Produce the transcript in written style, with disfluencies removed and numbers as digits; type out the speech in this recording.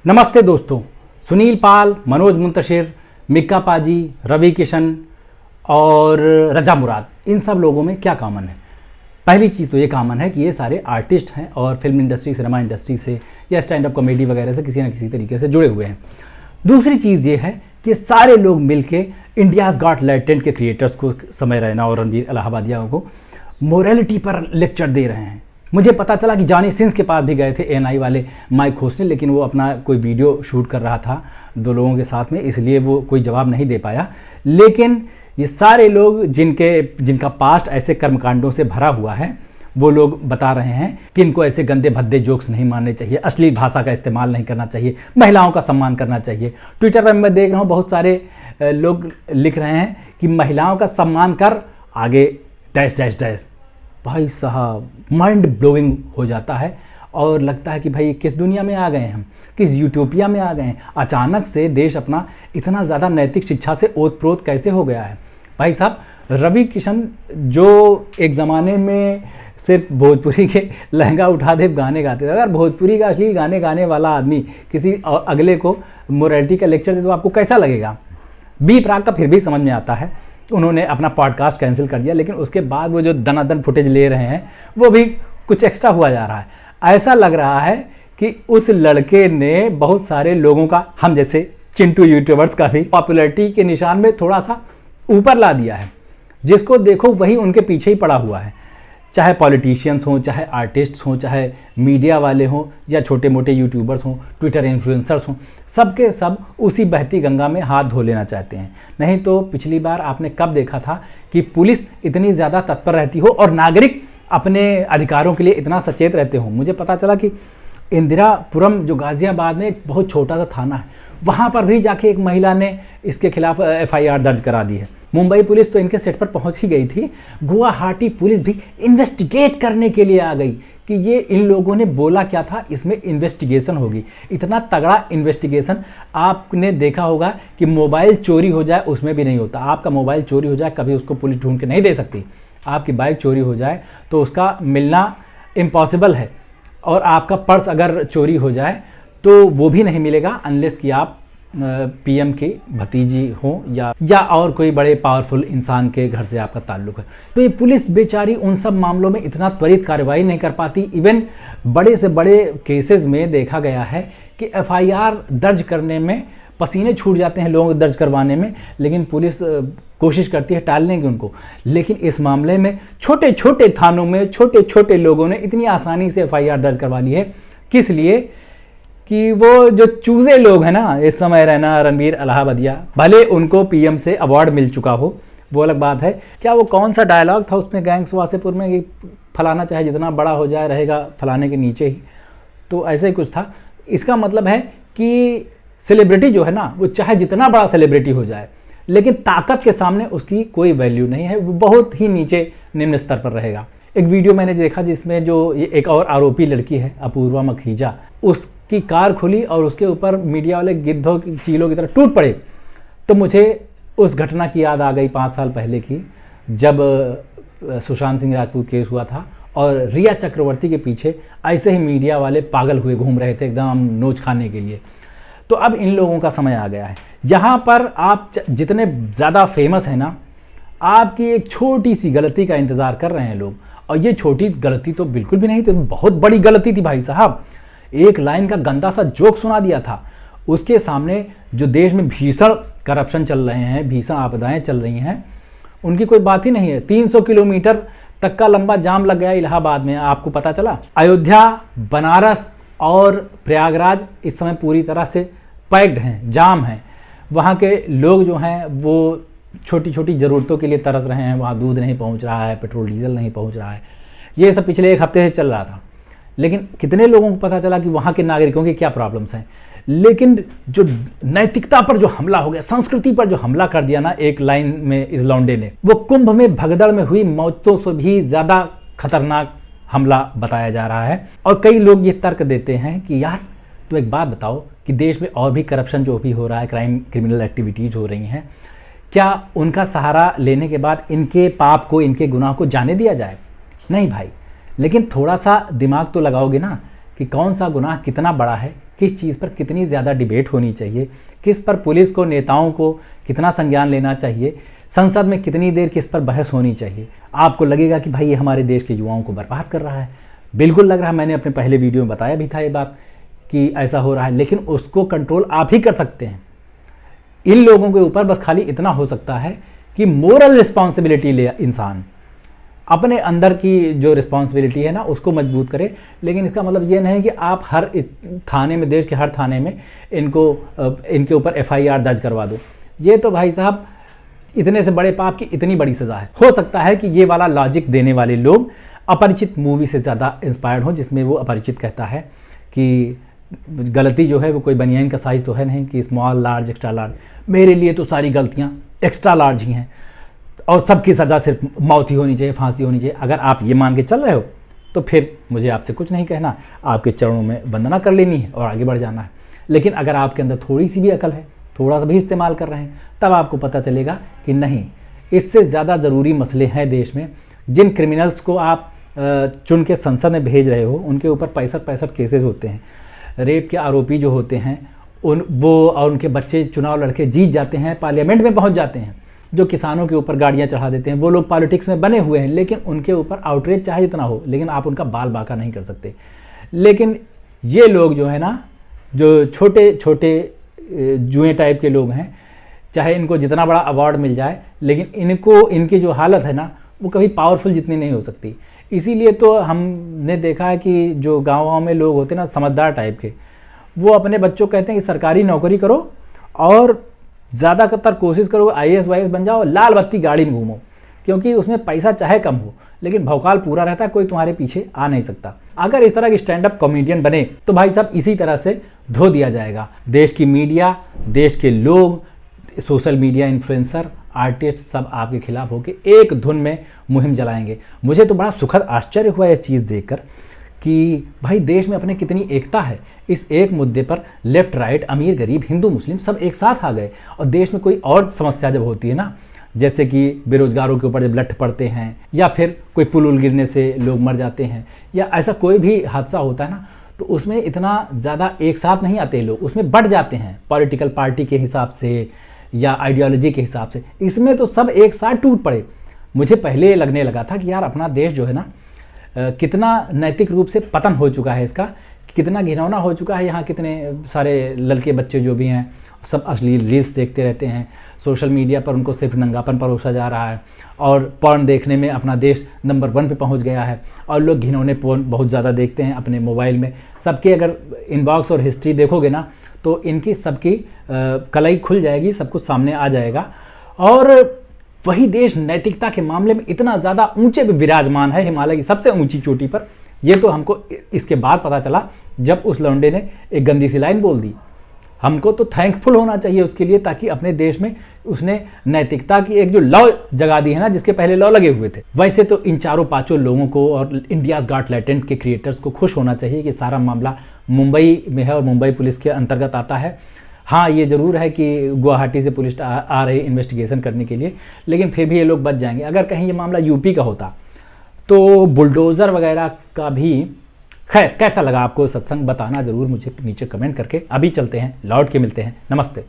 नमस्ते दोस्तों, सुनील पाल, मनोज मुंतशिर, मिक्का पाजी, रवि किशन और रजा मुराद, इन सब लोगों में क्या कॉमन है? पहली चीज़ तो ये कॉमन है कि ये सारे आर्टिस्ट हैं और फिल्म इंडस्ट्री, सिनेमा इंडस्ट्री से या स्टैंड अप कॉमेडी वगैरह से किसी न किसी तरीके से जुड़े हुए हैं। दूसरी चीज़ ये है कि सारे लोग मिलके इंडियाज़ गॉट टैलेंट के क्रिएटर्स को, समय रैना और रणवीर इलाहाबादिया को मोरालिटी पर लेक्चर दे रहे हैं। मुझे पता चला कि जॉनी सिंस के पास भी गए थे एएनआई वाले माइक खोसने, लेकिन वो अपना कोई वीडियो शूट कर रहा था दो लोगों के साथ में, इसलिए वो कोई जवाब नहीं दे पाया। लेकिन ये सारे लोग जिनका पास्ट ऐसे कर्मकांडों से भरा हुआ है, वो लोग बता रहे हैं कि इनको ऐसे गंदे भद्दे जोक्स नहीं मारने चाहिए, अश्लील भाषा का इस्तेमाल नहीं करना चाहिए, महिलाओं का सम्मान करना चाहिए। ट्विटर पर मैं देख रहा हूँ बहुत सारे लोग लिख रहे हैं कि महिलाओं का सम्मान कर, आगे डैश डैश डैश। भाई साहब, माइंड ब्लोइंग हो जाता है और लगता है कि भाई किस दुनिया में आ गए हैं हम, किस यूटोपिया में आ गए हैं। अचानक से देश अपना इतना ज़्यादा नैतिक शिक्षा से ओतप्रोत कैसे हो गया है। भाई साहब, रवि किशन जो एक ज़माने में सिर्फ भोजपुरी के लहंगा उठा दे गाने गाते थे, अगर भोजपुरी का असली गाने गाने वाला आदमी किसी अगले को मोरालिटी का लेक्चर दे तो आपको कैसा लगेगा? बी प्राक का फिर भी समझ में आता है, उन्होंने अपना पॉडकास्ट कैंसिल कर दिया, लेकिन उसके बाद वो जो दनादन फुटेज ले रहे हैं वो भी कुछ एक्स्ट्रा हुआ जा रहा है। ऐसा लग रहा है कि उस लड़के ने बहुत सारे लोगों का, हम जैसे चिंटू यूट्यूबर्स का भी पॉपुलैरिटी के निशान में थोड़ा सा ऊपर ला दिया है। जिसको देखो वही उनके पीछे ही पड़ा हुआ है, चाहे पॉलिटिशियंस हों, चाहे आर्टिस्ट्स हों, चाहे मीडिया वाले हों या छोटे मोटे यूट्यूबर्स हों, ट्विटर इन्फ्लुएंसर्स हों, सबके सब उसी बहती गंगा में हाथ धो लेना चाहते हैं। नहीं तो पिछली बार आपने कब देखा था कि पुलिस इतनी ज़्यादा तत्पर रहती हो और नागरिक अपने अधिकारों के लिए इतना सचेत रहते हो। मुझे पता चला कि इंदिरापुरम जो गाज़ियाबाद में एक बहुत छोटा सा थाना है, वहाँ पर भी जाके एक महिला ने इसके खिलाफ एफआईआर दर्ज करा दी है। मुंबई पुलिस तो इनके सेट पर पहुँच ही गई थी, गुवाहाटी पुलिस भी इन्वेस्टिगेट करने के लिए आ गई कि ये इन लोगों ने बोला क्या था, इसमें इन्वेस्टिगेशन होगी। इतना तगड़ा इन्वेस्टिगेशन आपने देखा होगा कि मोबाइल चोरी हो जाए उसमें भी नहीं होता। आपका मोबाइल चोरी हो जाए कभी उसको पुलिस ढूंढ के नहीं दे सकती। आपकी बाइक चोरी हो जाए तो उसका मिलना इम्पॉसिबल है, और आपका पर्स अगर चोरी हो जाए तो वो भी नहीं मिलेगा अनलेस कि आप पीएम की भतीजी हो या और कोई बड़े पावरफुल इंसान के घर से आपका ताल्लुक है। तो ये पुलिस बेचारी उन सब मामलों में इतना त्वरित कार्रवाई नहीं कर पाती। इवन बड़े से बड़े केसेस में देखा गया है कि एफआईआर दर्ज करने में पसीने छूट जाते हैं लोगों को दर्ज करवाने में, लेकिन पुलिस कोशिश करती है टालने की उनको। लेकिन इस मामले में छोटे छोटे थानों में छोटे छोटे लोगों ने इतनी आसानी से एफआईआर दर्ज करवा ली है। किस लिए? कि वो जो चूजे लोग हैं ना, इस समय रैना, रणवीर इलाहाबादिया, भले उनको पीएम से अवार्ड मिल चुका हो, वो अलग बात है। क्या वो कौन सा डायलॉग था उसमें गैंग्स वासेपुर में कि फलाना चाहे जितना बड़ा हो जाए रहेगा फलाने के नीचे ही, तो ऐसे ही कुछ था। इसका मतलब है कि सेलिब्रिटी जो है ना, वो चाहे जितना बड़ा सेलिब्रिटी हो जाए, लेकिन ताकत के सामने उसकी कोई वैल्यू नहीं है, वो बहुत ही नीचे निम्न स्तर पर रहेगा। एक वीडियो मैंने देखा जिसमें जो एक और आरोपी लड़की है अपूर्वा मखीजा, उसकी कार खुली और उसके ऊपर मीडिया वाले गिद्धों की चीलों की तरह टूट पड़े। तो मुझे उस घटना की याद आ गई 5 साल पहले की, जब सुशांत सिंह राजपूत केस हुआ था और रिया चक्रवर्ती के पीछे ऐसे ही मीडिया वाले पागल हुए घूम रहे थे एकदम नोच खाने के लिए। तो अब इन लोगों का समय आ गया है, यहाँ पर आप जितने ज़्यादा फेमस हैं ना, आपकी एक छोटी सी गलती का इंतज़ार कर रहे हैं लोग। और ये छोटी गलती तो बिल्कुल भी नहीं थी, बहुत बड़ी गलती थी भाई साहब। एक लाइन का गंदा सा जोक सुना दिया था, उसके सामने जो देश में भीषण करप्शन चल रहे हैं, भीषण आपदाएं चल रही हैं, उनकी कोई बात ही नहीं है। 300 किलोमीटर तक का लंबा जाम लग गया इलाहाबाद में, आपको पता चला? अयोध्या, बनारस और प्रयागराज इस समय पूरी तरह से पैक्ड हैं, जाम हैं। वहाँ के लोग जो हैं वो छोटी छोटी ज़रूरतों के लिए तरस रहे हैं। वहाँ दूध नहीं पहुँच रहा है, पेट्रोल डीजल नहीं पहुँच रहा है। ये सब पिछले 1 हफ्ते से चल रहा था, लेकिन कितने लोगों को पता चला कि वहाँ के नागरिकों की क्या प्रॉब्लम्स हैं। लेकिन जो नैतिकता पर जो हमला हो गया, संस्कृति पर जो हमला कर दिया ना एक लाइन में इस लौंडे ने, वो कुंभ में भगदड़ में हुई मौतों से भी ज़्यादा खतरनाक हमला बताया जा रहा है। और कई लोग ये तर्क देते हैं कि यार तो एक बात बताओ कि देश में और भी करप्शन जो भी हो रहा है, क्रिमिनल एक्टिविटीज़ हो रही हैं, क्या उनका सहारा लेने के बाद इनके पाप को, इनके गुनाह को जाने दिया जाए? नहीं भाई। लेकिन थोड़ा सा दिमाग तो लगाओगे ना कि कौन सा गुनाह कितना बड़ा है, किस चीज़ पर कितनी ज़्यादा डिबेट होनी चाहिए, किस पर पुलिस को, नेताओं को कितना संज्ञान लेना चाहिए, संसद में कितनी देर किस पर बहस होनी चाहिए। आपको लगेगा कि भाई ये हमारे देश के युवाओं को बर्बाद कर रहा है, बिल्कुल लग रहा है। मैंने अपने पहले वीडियो में बताया भी था ये बात कि ऐसा हो रहा है, लेकिन उसको कंट्रोल आप ही कर सकते हैं। इन लोगों के ऊपर बस खाली इतना हो सकता है कि मोरल रिस्पॉन्सिबिलिटी ले, इंसान अपने अंदर की जो रिस्पॉन्सिबिलिटी है ना उसको मजबूत करे। लेकिन इसका मतलब ये नहीं कि आप हर इस थाने में, देश के हर थाने में इनके ऊपर FIR दर्ज करवा दो। ये तो भाई साहब इतने से बड़े पाप की इतनी बड़ी सज़ा है। हो सकता है कि ये वाला लॉजिक देने वाले लोग अपरिचित मूवी से ज़्यादा इंस्पायर्ड हो, जिसमें वो अपरिचित कहता है कि गलती जो है वो कोई बनियान का साइज़ तो है नहीं कि स्मॉल, लार्ज, एक्स्ट्रा लार्ज। मेरे लिए तो सारी गलतियाँ एक्स्ट्रा लार्ज ही हैं और सबकी सज़ा सिर्फ मौत ही होनी चाहिए, फांसी होनी चाहिए। अगर आप ये मान के चल रहे हो तो फिर मुझे आपसे कुछ नहीं कहना, आपके चरणों में वंदना कर लेनी है और आगे बढ़ जाना है। लेकिन अगर आपके अंदर थोड़ी सी भी अकल है, थोड़ा सा भी इस्तेमाल कर रहे हैं, तब आपको पता चलेगा कि नहीं, इससे ज़्यादा ज़रूरी मसले हैं देश में। जिन क्रिमिनल्स को आप चुन के संसद में भेज रहे हो उनके ऊपर 65 केसेस होते हैं। रेप के आरोपी जो होते हैं वो और उनके बच्चे चुनाव लड़के जीत जाते हैं, पार्लियामेंट में पहुंच जाते हैं। जो किसानों के ऊपर गाड़ियां चढ़ा देते हैं वो लोग पॉलिटिक्स में बने हुए हैं, लेकिन उनके ऊपर आउटरीच चाहे जितना हो, लेकिन आप उनका बाल बांका नहीं कर सकते। लेकिन ये लोग जो है ना, जो छोटे छोटे जुए टाइप के लोग हैं, चाहे इनको जितना बड़ा अवार्ड मिल जाए, लेकिन इनकी जो हालत है ना वो कभी पावरफुल जितनी नहीं हो सकती। इसीलिए तो हमने देखा है कि जो गाँव में लोग होते हैं ना, समझदार टाइप के, वो अपने बच्चों को कहते हैं कि सरकारी नौकरी करो और ज़्यादातर कोशिश करो IAS वाईएएस बन जाओ, लाल बत्ती गाड़ी में घूमो, क्योंकि उसमें पैसा चाहे कम हो लेकिन भौकाल पूरा रहता है, कोई तुम्हारे पीछे आ नहीं सकता। अगर इस तरह की स्टैंड अप कॉमेडियन बने तो भाई साहब इसी तरह से धो दिया जाएगा। देश की मीडिया, देश के लोग, सोशल मीडिया इन्फ्लुएंसर, आर्टिस्ट सब आपके खिलाफ होकर एक धुन में मुहिम जलाएंगे। मुझे तो बड़ा सुखद आश्चर्य हुआ यह चीज़ देखकर कि भाई देश में अपने कितनी एकता है। इस एक मुद्दे पर लेफ्ट राइट, अमीर गरीब, हिंदू मुस्लिम सब एक साथ आ गए। और देश में कोई और समस्या जब होती है ना, जैसे कि बेरोजगारों के ऊपर जब लठ पड़ते हैं, या फिर कोई पुल गिरने से लोग मर जाते हैं, या ऐसा कोई भी हादसा होता है ना, तो उसमें इतना ज़्यादा एक साथ नहीं आते लोग, उसमें बढ़ जाते हैं पॉलिटिकल पार्टी के हिसाब से या आइडियोलॉजी के हिसाब से। इसमें तो सब एक साथ टूट पड़े। मुझे पहले लगने लगा था कि यार अपना देश जो है ना कितना नैतिक रूप से पतन हो चुका है, इसका कितना घिनौना हो चुका है। यहाँ कितने सारे लड़के बच्चे जो भी हैं सब अश्लील रील्स देखते रहते हैं, सोशल मीडिया पर उनको सिर्फ नंगापन परोसा जा रहा है, और पॉर्न देखने में अपना देश नंबर 1 पे पहुँच गया है। और लोग घिनौने पॉर्न बहुत ज़्यादा देखते हैं अपने मोबाइल में। सबके अगर इनबॉक्स और हिस्ट्री देखोगे ना तो इनकी सबकी कलाई खुल जाएगी, सब कुछ सामने आ जाएगा। और वही देश नैतिकता के मामले में इतना ज़्यादा ऊंचे पे विराजमान है, हिमालय की सबसे ऊंची चोटी पर। यह तो हमको इसके बाद पता चला जब उस लौंडे ने एक गंदी सी लाइन बोल दी। हमको तो थैंकफुल होना चाहिए उसके लिए, ताकि अपने देश में उसने नैतिकता की एक जो लॉ जगा दी है ना, जिसके पहले लॉ लगे हुए थे। वैसे तो इन चारों पांचों लोगों को और इंडियाज गॉट टैलेंट के क्रिएटर्स को खुश होना चाहिए कि सारा मामला मुंबई में है और मुंबई पुलिस के अंतर्गत आता है। हाँ, ये ज़रूर है कि गुवाहाटी से पुलिस आ रही इन्वेस्टिगेशन करने के लिए, लेकिन फिर भी ये लोग बच जाएंगे। अगर कहीं ये मामला यूपी का होता तो बुलडोज़र वगैरह का भी। खैर, कैसा लगा आपको सत्संग बताना ज़रूर मुझे नीचे कमेंट करके। अभी चलते हैं, लौट के मिलते हैं। नमस्ते।